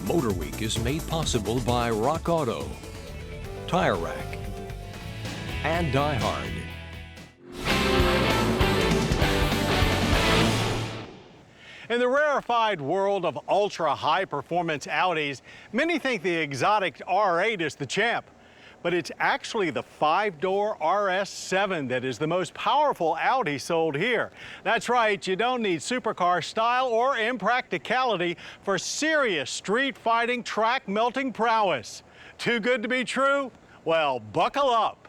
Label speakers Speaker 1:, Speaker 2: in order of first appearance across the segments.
Speaker 1: MotorWeek is made possible by Rock Auto, Tire Rack, and Die Hard.
Speaker 2: In the rarefied world of ultra-high-performance Audis, many think the exotic R8 is the champ. But it's actually the 5-door RS7 that is the most powerful Audi sold here. That's right, you don't need supercar style or impracticality for serious street-fighting, track-melting prowess. Too good to be true? Well, buckle up.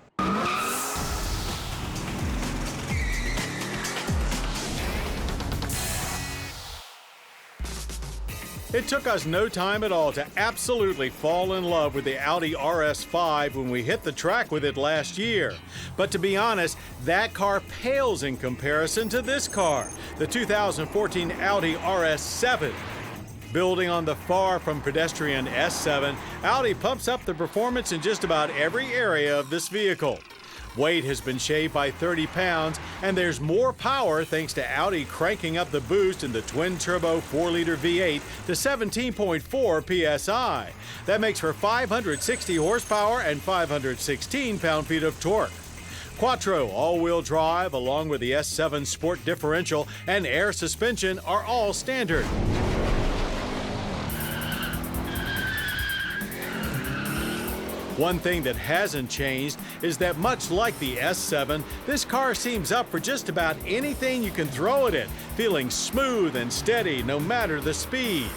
Speaker 2: It took us no time at all to absolutely fall in love with the Audi RS7 when we hit the track with it last year. But to be honest, that car pales in comparison to this car, the 2014 Audi RS7. Building on the far from pedestrian S7, Audi pumps up the performance in just about every area of this vehicle. Weight has been shaved by 30 pounds, and there's more power thanks to Audi cranking up the boost in the twin-turbo 4-liter V8 to 17.4 psi. That makes for 560 horsepower and 516 pound-feet of torque. Quattro all-wheel drive, along with the S7 Sport differential and air suspension, are all standard. One thing that hasn't changed is that much like the S7, this car seems up for just about anything you can throw at it, feeling smooth and steady no matter the speed.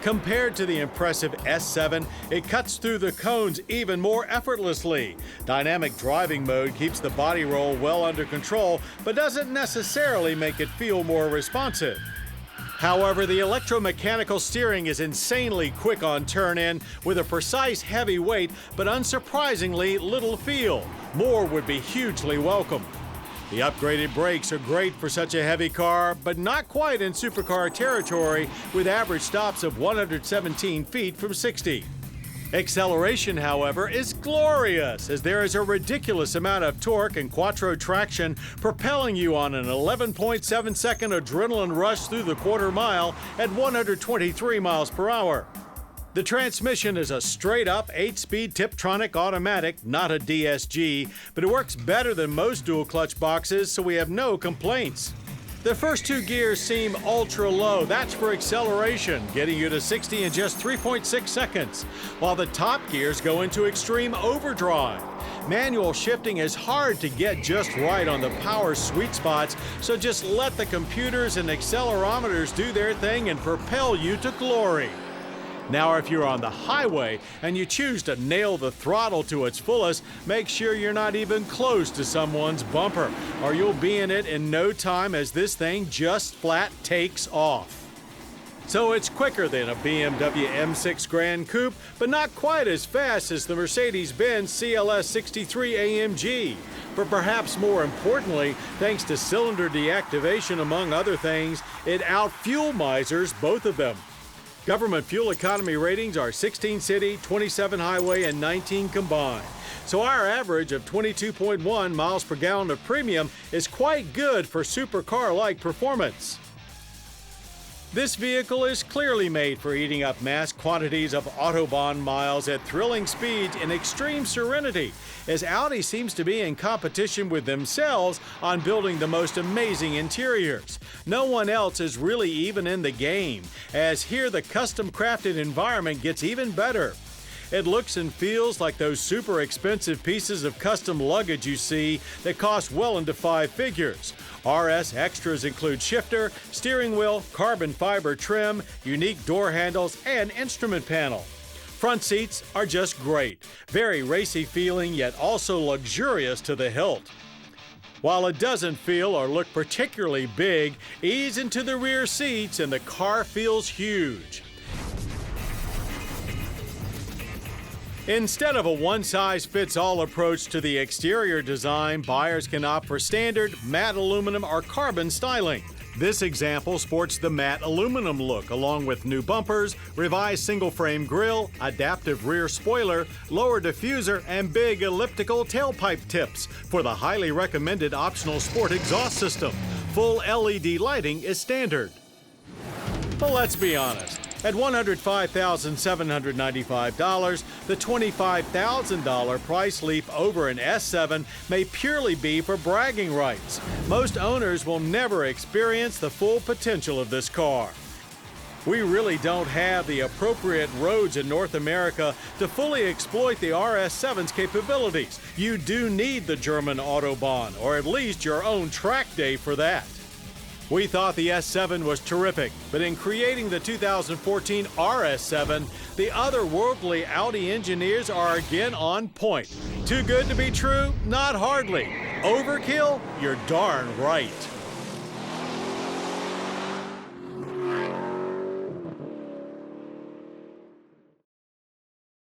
Speaker 2: Compared to the impressive S7, it cuts through the cones even more effortlessly. Dynamic driving mode keeps the body roll well under control, but doesn't necessarily make it feel more responsive. However, the electromechanical steering is insanely quick on turn-in with a precise heavy weight, but unsurprisingly little feel. More would be hugely welcome. The upgraded brakes are great for such a heavy car, but not quite in supercar territory with average stops of 117 feet from 60. Acceleration, however, is glorious, as there is a ridiculous amount of torque and quattro traction propelling you on an 11.7-second adrenaline rush through the quarter mile at 123 miles per hour. The transmission is a straight-up 8-speed Tiptronic automatic, not a DSG, but it works better than most dual-clutch boxes, so we have no complaints. The first two gears seem ultra low. That's for acceleration, getting you to 60 in just 3.6 seconds, while the top gears go into extreme overdrive. Manual shifting is hard to get just right on the power sweet spots, so just let the computers and accelerometers do their thing and propel you to glory. Now, if you're on the highway and you choose to nail the throttle to its fullest, make sure you're not even close to someone's bumper, or you'll be in it in no time as this thing just flat takes off. So it's quicker than a BMW M6 Grand Coupe, but not quite as fast as the Mercedes-Benz CLS 63 AMG. But perhaps more importantly, thanks to cylinder deactivation among other things, it out-fuel misers both of them. Government fuel economy ratings are 16 city, 27 highway, and 19 combined. So our average of 22.1 miles per gallon of premium is quite good for supercar-like performance. This vehicle is clearly made for eating up mass quantities of Autobahn miles at thrilling speeds in extreme serenity, as Audi seems to be in competition with themselves on building the most amazing interiors. No one else is really even in the game, as here the custom-crafted environment gets even better. It looks and feels like those super expensive pieces of custom luggage you see that cost well into 5 figures. RS extras include shifter, steering wheel, carbon fiber trim, unique door handles, and instrument panel. Front seats are just great. Very racy feeling, yet also luxurious to the hilt. While it doesn't feel or look particularly big, ease into the rear seats and the car feels huge. Instead of a one-size-fits-all approach to the exterior design, buyers can opt for standard, matte aluminum, or carbon styling. This example sports the matte aluminum look, along with new bumpers, revised single-frame grille, adaptive rear spoiler, lower diffuser, and big elliptical tailpipe tips for the highly recommended optional sport exhaust system. Full LED lighting is standard. But let's be honest, At $105,795, the $25,000 price leap over an S7 may purely be for bragging rights. Most owners will never experience the full potential of this car. We really don't have the appropriate roads in North America to fully exploit the RS7's capabilities. You do need the German Autobahn, or at least your own track day for that. We thought the S7 was terrific, but in creating the 2014 RS7, the otherworldly Audi engineers are again on point. Too good to be true? Not hardly. Overkill? You're darn right.